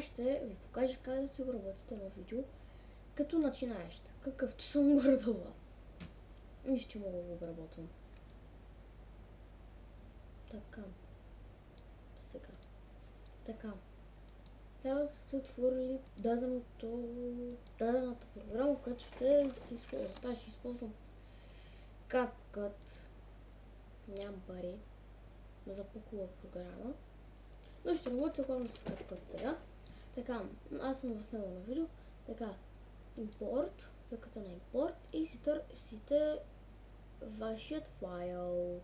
Аз ще ви покажа как да си обработите едно видео като начинаещ, какъвто съм горе-долу аз. И ще мога да го обработвам. Така. Сега. Така. Трябва да сте отворили дадената програма, която ще използвам. Аз ще използвам CapCut. Нямам пари за по-хубава програма. Но ще работя главно с CapCut сега. Така, аз съм заснела на видео. Така, импорт, цъкате на импорт и си търсите вашият файл.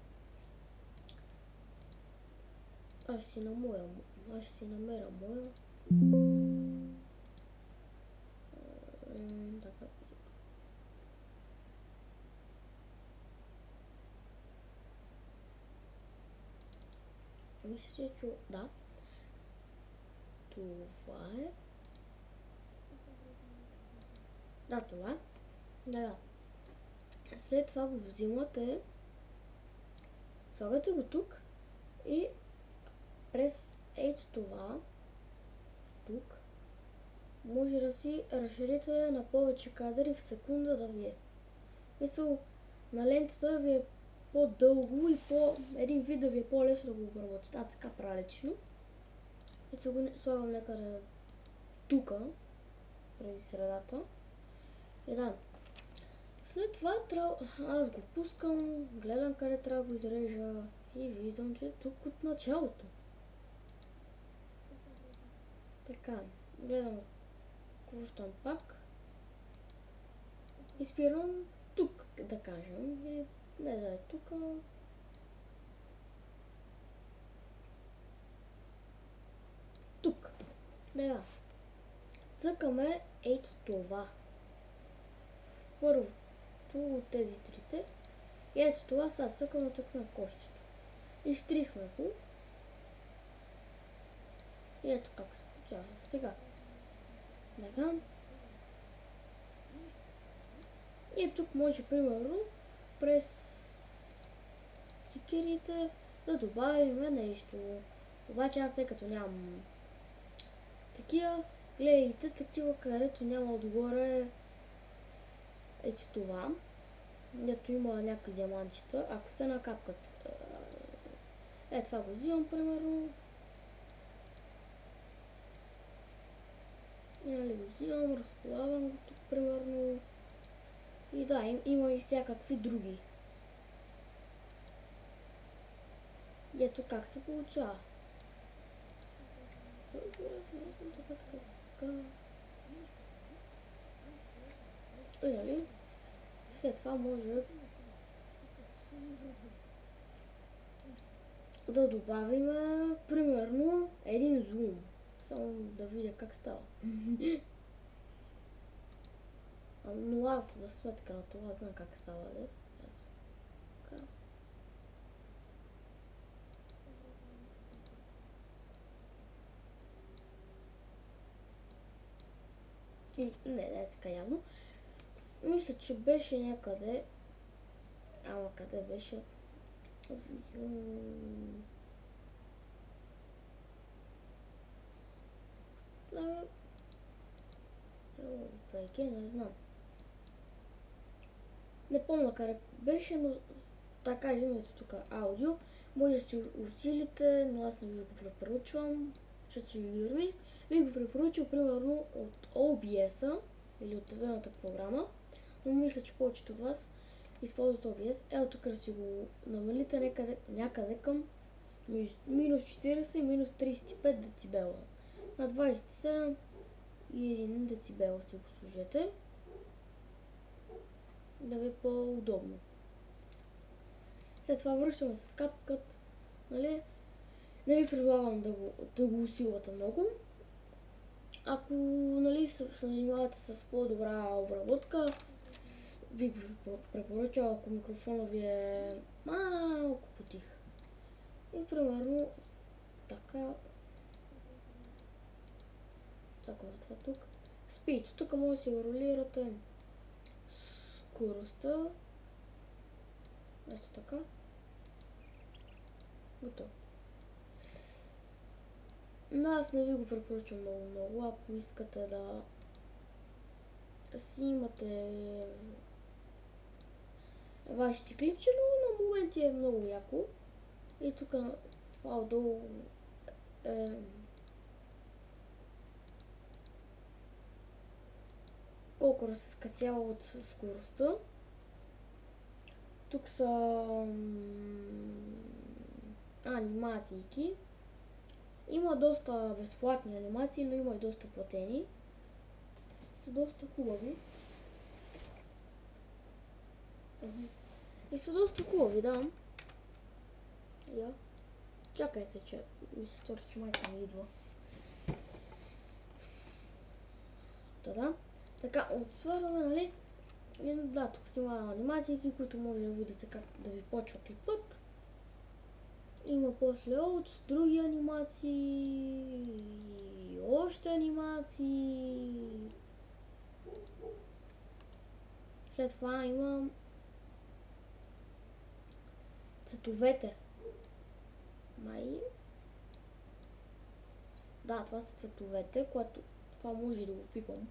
Аз ще си намеря моя. Така. Мисля, че да. Това е. Да, това е. Да. След това го взимате, слагате го тук и през ето това тук може да си разширите на повече кадри в секунда да ви е. Мисъл, на лентата да ви е по-дълго и един вид да ви е по-лесно да го обработите. Аз така правя лично. И се го слагам някъде тука, преди средата. И да. След това аз го пускам, гледам къде трябва да го изрежа и виждам, че е тук от началото. Така, гледам, връщам пак и спирам тук, да кажем, и не да е тук. Тук, да. Цъкаме ето това. Първото от тези трите. И ето това сега цъкаме тук на кошчето. Изтрихме го. И ето как се получава. Сега. Така. И тук може, примерно, през стикерите да добавим нещо. Обаче аз, тъй като нямам такива, гледайте такива, където няма отгоре ето това. Ето има някакви диамантчета. Ако сте на CapCut, това го взимам, примерно. Нали го взимам, разполагам го тук, примерно. И да, има и всякакви други. И ето как се получава. Така. И нали? След това може да добавим, примерно, един зум. Само да видя как става. Но аз за сметка на това знам как става, да? Така. И не е така явно. Мисля, че беше някъде. Ама къде беше? Видео. Не знам. Не помня къде беше, но така кажем, ето тук аудио. Може да си усилите, но аз не ви го препоръчвам, защото ще ви гърми. Ви го препоръчал примерно от OBS-а или от едната програма, но мисля, че повечето от вас използват OBS. Ето тук да си го намалите някъде към минус 40 и минус 35 децибела. На 27 и 1 децибела си го служете. Да ви е по-удобно. След това връщаме се в CapCut. Нали? Не ви предлагам да го усилвате много. Ако нали, се занимавате с по-добра обработка, би го препоръчал, ако микрофона ви е малко потих. И примерно така. Цакаме това тук. Спид. Тук може да си го ролирате скоростта. Ето така. Готово. Но аз не ви го препоръчвам много. Ако искате да си имате вашите клипче, но на моменти е много яко. И тук това отдолу е колко разкъсява от скоростта. Тук са анимациики. Има доста безплатни анимации, но има и доста платени. Са доста хубави. И са доста хубави, да. Я. Чакайте, че ми се стори, че майка ми идва. Да. Така, отваряме, нали? И, да, тук си има анимации, които може да видите как да ви почва клипът. Има после от други анимации, още анимации. След това има цветовете. Да, това са цветовете, което това може да го пипам.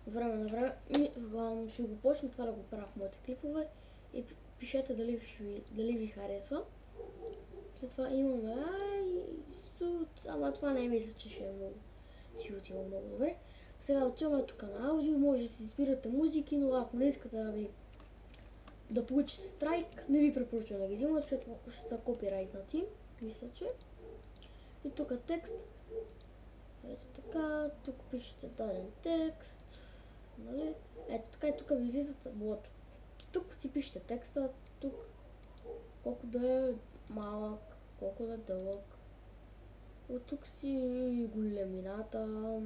От време на време ще го почна това да го правя в моите клипове и пишете дали ви харесва. След това имаме ама това не мисля, че ще е много си отива много добре. Сега отиваме тук на аудио, може да си избирате музики, но ако не искате да получите страйк, не ви препоръчвам да ги взимате, защото ще са копирайтнати, мисля, че. И тук текст. Ето така, тук пишете даден текст, нали? Ето така и тук ви излиза таблото. Тук си пишете текста, тук колко да е малък, колко да е дълъг. От тук си големината.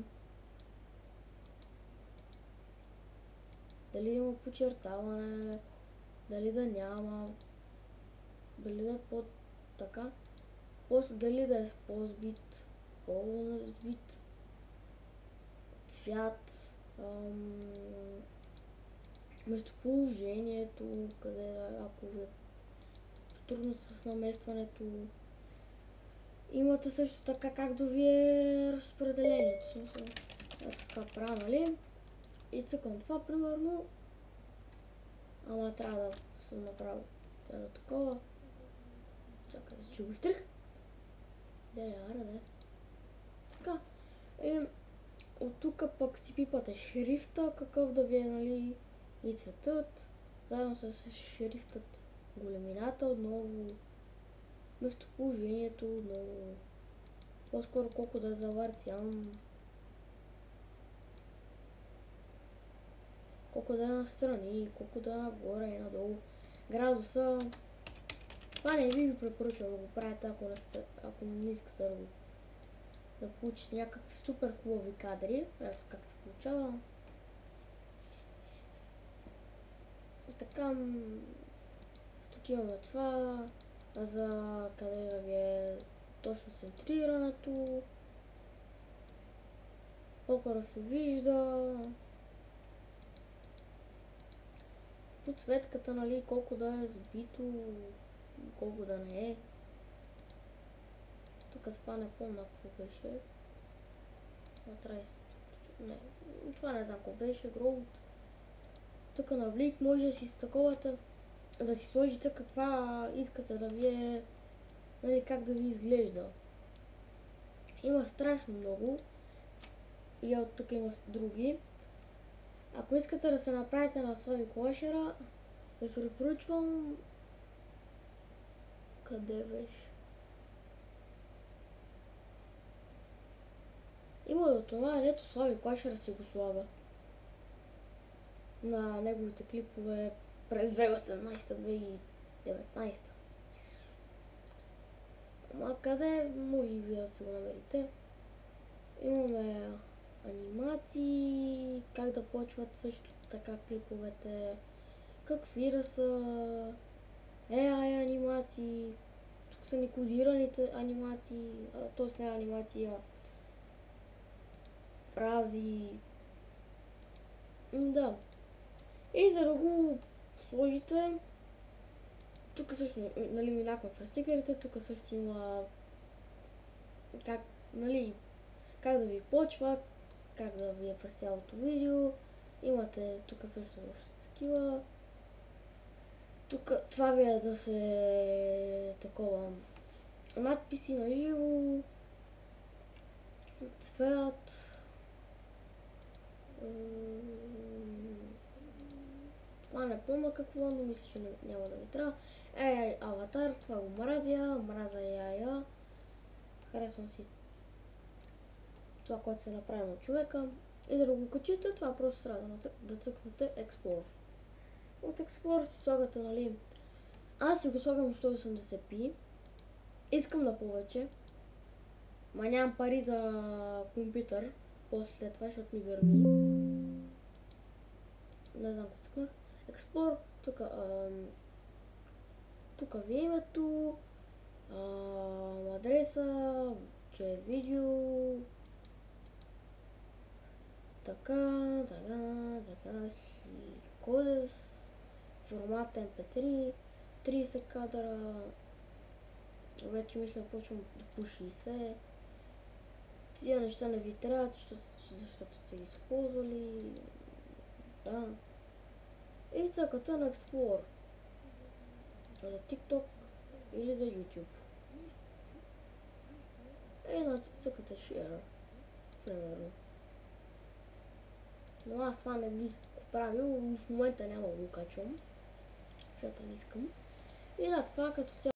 Дали има подчертаване, дали да няма, дали да е по-така. После дали да е по-сбит, по-сбит, цвят, местоположението, къде ако ви е трудно с наместването. Имате също така как да ви е разпределението. Ето така правя, нали? И цъкам това, примерно. Ама трябва да съм направил едно такова. Чакайте, че го стрих. Де. Така. От тук пък си пипате шрифта, какъв да ви е, нали, и цветът. Заедно с шрифтът, големината отново, местоположението отново, по-скоро колко да е завъртян, колко да е настрани, колко да е нагоре и надолу, градуса. Това не ви препоръчвам да го правите, ако не искате да получите някакви супер хубави кадри. Ето как се получава. И така, тук имаме това, за къде да ви е точно центрирането, колко да се вижда, подсветката, нали, колко да е сбито, колко да не е. Тук това не помня какво беше. Това не знам какво беше. Гроуд. Тук на Блик може да си стаковате, да си сложите каква искате да ви е, нали, как да ви изглежда. Има страшно много. И от тук има други. Ако искате да се направите на Слави Колашера, ви препоръчвам. Къде беше? Има до това, дето Слави Колашера си го слага на неговите клипове през 2018-2019. Ама къде може и вие да си го намерите? Имаме анимации, как да почват също така клиповете, какви да са AI анимации, тук са некодираните анимации, т.е. не анимация, фрази. Да. И за да го сложите, тук също, нали, минахме през стикерите, тук също има как нали, как да ви почва, как да ви е през цялото видео. Имате тук също такива. Тук това ви е да се такова надписи на живо, цвят. Това не помня какво, но мисля, че няма да ви трябва. Аватар, това го мразя я. Харесвам си това, което се направи от човека. И да го качите, това просто трябва да цъкнете Explore. От Explore си слагате, нали, аз си го слагам 180p. Искам да повече. Ма нямам пари за компютър. После това, защото ми гърми. Не знам какво цъкнах. Explore, тук ви е името, адреса, че е видео, така, кодес, формат MP3, 30 кадра, вече мисля почвам по 60. Тия неща не ви трябват, защото сте ги използвали. Да. И цъкате на Explore. За TikTok или за YouTube. Цъкате Share. Примерно. Но аз това не бих правил, в момента няма го качвам. Защото не искам. И да, това като цяло.